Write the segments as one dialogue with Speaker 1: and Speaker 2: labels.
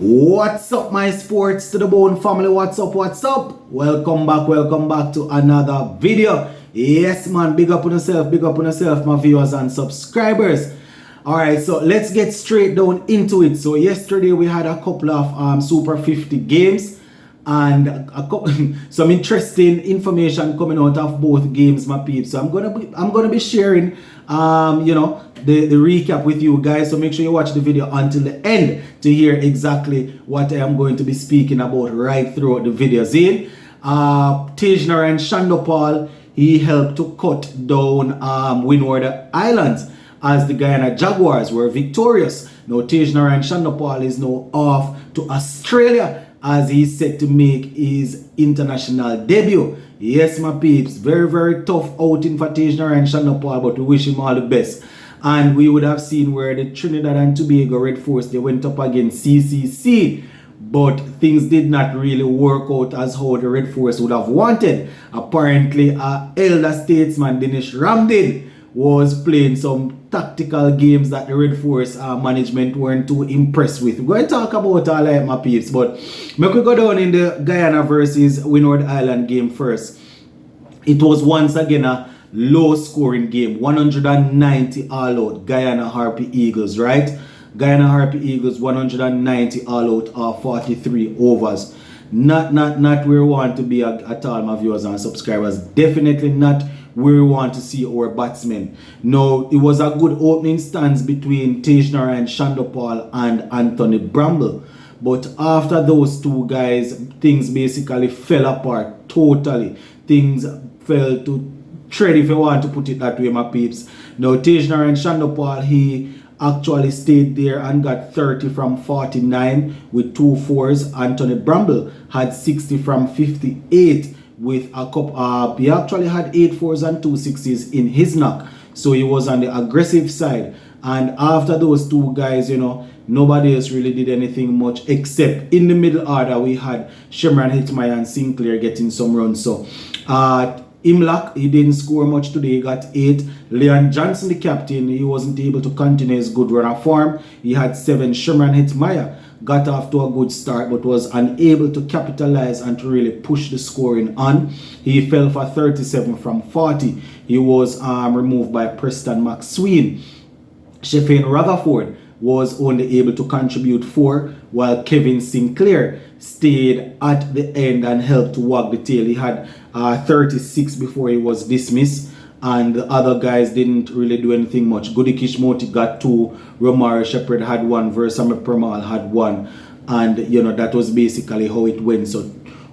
Speaker 1: What's up, my sports to the bone family? What's up? Welcome back to another video. Yes man, big up on yourself, my viewers and subscribers. Alright, so let's get straight down into it. So yesterday we had a couple of super 50 games and some interesting information coming out of both games, my peeps. So I'm gonna be sharing the recap with you guys, so make sure you watch the video until the end to hear exactly what I am going to be speaking about right throughout the video. Zane, Tejner and Shandopal, he helped to cut down Windward Islands as the Guyana Jaguars were victorious. Now Tejner and Shandopal is now off to Australia as he's set to make his international debut. Yes, my peeps, very tough outing for Tejner and Shandopal, but we wish him all the best. And we would have seen where the Trinidad and Tobago Red Force, they went up against CCC, but things did not really work out as how the Red Force would have wanted. Apparently, elder statesman Dinesh Ramdin was playing some tactical games that the Red Force management weren't too impressed with. We're going to talk about all that, my peeps, but make we go down in the Guyana versus Windward Island game first. It was once again a low scoring game, 190 all out. Guyana Harpy Eagles, right? Guyana Harpy Eagles 190 all out of 43 overs. Not where we want to be at all, my viewers and subscribers. Definitely not where we want to see our batsmen. No, it was a good opening stance between Tejner and Shandopal and Anthony Bramble. But after those two guys, things basically fell apart totally. Things fell to tread, if you want to put it that way, my peeps. Now Tejner and Shandopal, he actually stayed there and got 30 from 49 with 2 fours. Anthony Bramble had 60 from 58 with a couple. He actually had 8 fours and 2 sixes in his knock, so he was on the aggressive side. And after those two guys, nobody else really did anything much, except in the middle order we had Shimran Hitmaya and Sinclair getting some runs. So Imlak, he didn't score much today, he got 8. Leon Johnson, the captain, he wasn't able to continue his good run of form. He had 7. Shimran Hitmaya got off to a good start but was unable to capitalize and to really push the scoring on. He fell for 37 from 40. He was removed by Preston McSween. Sheffield Rutherford was only able to contribute 4, while Kevin Sinclair stayed at the end and helped to wag the tail. He had 36 before he was dismissed, and the other guys didn't really do anything much. Goody Kishmoti got 2, Romari Shepherd had 1, Versame Permal had 1, and that was basically how it went. So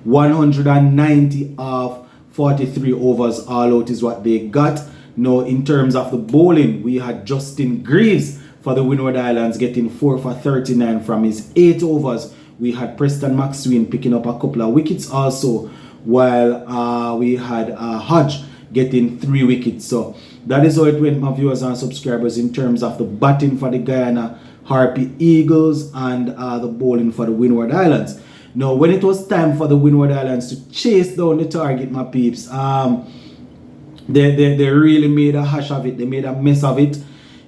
Speaker 1: 190 of 43 overs all out is what they got. Now in terms of the bowling, we had Justin Greaves for the Windward Islands getting 4 for 39 from his 8 overs. We had Preston McSween picking up a couple of wickets also, while we had Hodge getting 3 wickets. So that is how it went, my viewers and subscribers, in terms of the batting for the Guyana Harpy Eagles and the bowling for the Windward Islands. Now when it was time for the Windward Islands to chase down the target, my peeps, they really made a hash of it. They made a mess of it.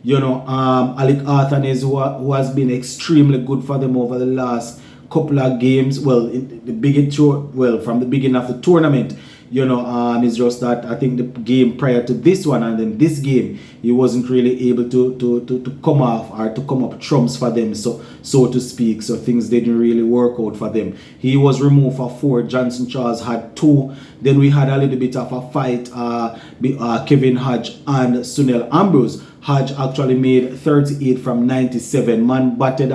Speaker 1: Alec Arthanes, who has been extremely good for them over the last couple of games, from the beginning of the tournament, it's just that I think the game prior to this one and then this game, he wasn't really able to come off or to come up trumps for them, so to speak. So things didn't really work out for them. He was removed for 4. Johnson Charles had 2. Then we had a little bit of a fight, Kevin Hodge and Sunil Ambrose. Hodge actually made 38 from 97. Man batted,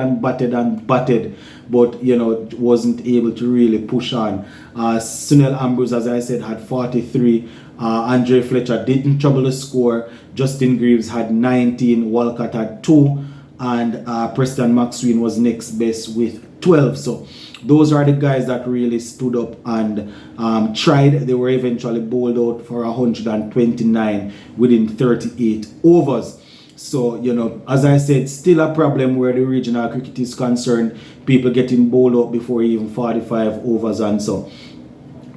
Speaker 1: but wasn't able to really push on. Sunil Ambrose, as I said, had 43. Andre Fletcher didn't trouble the score. Justin Greaves had 19. Walcott had 2. And Preston McSween was next best with 12. So those are the guys that really stood up and tried. They were eventually bowled out for 129 within 38 overs. So, as I said, still a problem where the regional cricket is concerned. People getting bowled out before even 45 overs and so.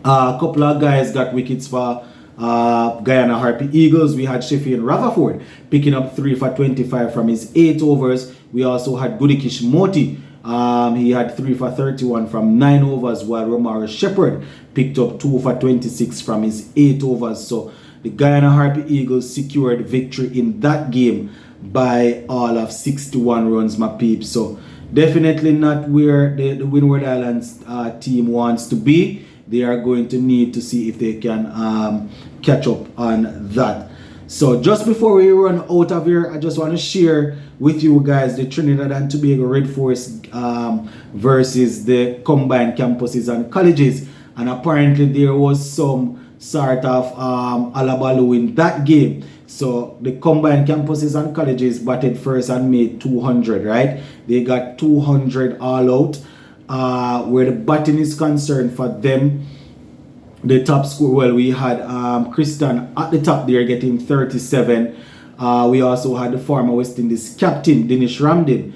Speaker 1: A couple of guys got wickets for Guyana Harpy Eagles. We had Sheffield Rutherford picking up 3 for 25 from his 8 overs. We also had Goody Kishmoti He had 3 for 31 from 9 overs, while Romario Shepherd picked up 2 for 26 from his 8 overs. So the Guyana Harpy Eagles secured victory in that game by all of 61 runs, my peeps. So definitely not where the Windward Islands team wants to be. They are going to need to see if they can catch up on that. So just before we run out of here, I just want to share with you guys the Trinidad and Tobago Red Force versus the combined campuses and colleges. And apparently there was some sort of alabaloo in that game. So the combined campuses and colleges batted first and made 200, right? They got 200 all out. Where the batting is concerned for them, the top score, well, we had Christian at the top there getting 37. We also had the former West Indies captain, Dinesh Ramdin.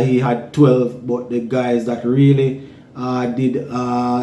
Speaker 1: He had 12, but the guys that really did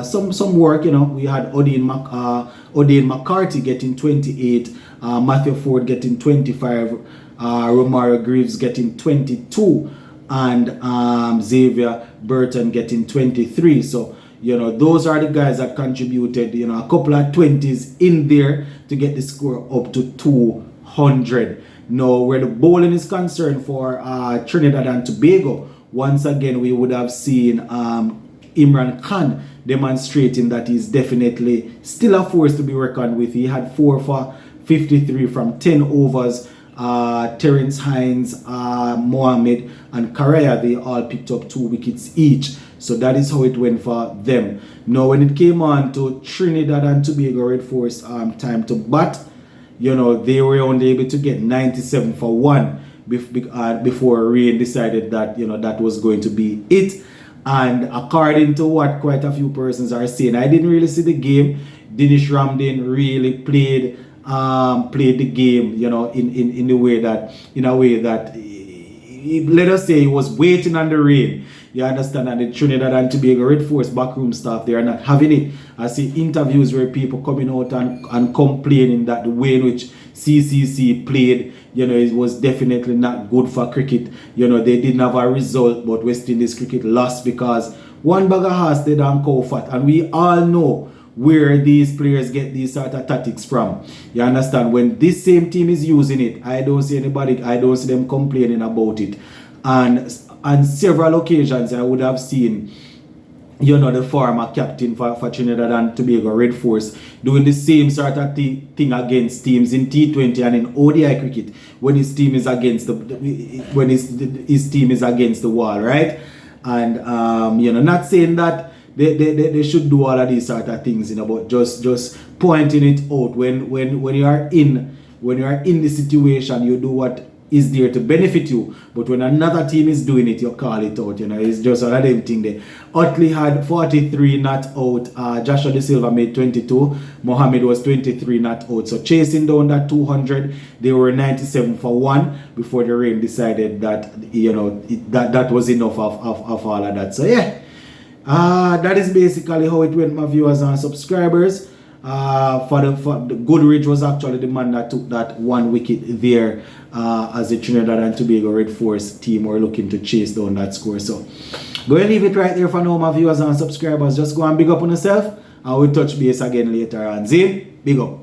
Speaker 1: some work, you know, we had Odean McCarthy getting 28, Matthew Ford getting 25, Romario Greaves getting 22, and Xavier Burton getting 23. So, you know, those are the guys that contributed, you know, a couple of 20s in there to get the score up to 200. Now, where the bowling is concerned for Trinidad and Tobago, once again, we would have seen Imran Khan demonstrating that he's definitely still a force to be reckoned with. He had 4 for 53 from 10 overs. Terence Hines, Mohammed, and Karaya, they all picked up 2 wickets each. So that is how it went for them. Now, when it came on to Trinidad and Tobago Red Force time to bat, you know, they were only able to get 97 for 1 before Rain decided that, you know, that was going to be it. And according to what quite a few persons are saying, I didn't really see the game. Dinesh Ramdin really played the game, you know, in a way that let us say he was waiting on the rain. You understand? And the Trinidad and Tobago Red Force backroom staff, they are not having it. I see interviews where people coming out and complaining that the way in which CCC played, you know, it was definitely not good for cricket. You know, they didn't have a result, but West Indies cricket lost because one bag of horse they don't cow fat. And we all know where these players get these sort of tactics from. You understand? When this same team is using it, I don't see them complaining about it. And on several occasions, I would have seen, you know, the former captain for Trinidad and Tobago Red Force doing the same sort of thing against teams in T20 and in ODI cricket when his team is against his team is against the wall, right? And you know, not saying that they should do all of these sort of things, you know, but just pointing it out when you are in the situation, you do what is there to benefit you, but when another team is doing it, you call it out. You know, it's just one of them thing there. Utley had 43 not out. Joshua De Silva made 22. Mohammed was 23 not out. So chasing down that 200, they were 97 for 1 before the Rain decided that, you know, that was enough of all of that. So yeah, that is basically how it went, my viewers and subscribers. For the Goodrich was actually the man that took that 1 wicket there, as the Trinidad and Tobago Red Force team were looking to chase down that score. So go and leave it right there for now, my viewers and subscribers. Just go and big up on yourself, and we'll touch base again later on. Zin, big up.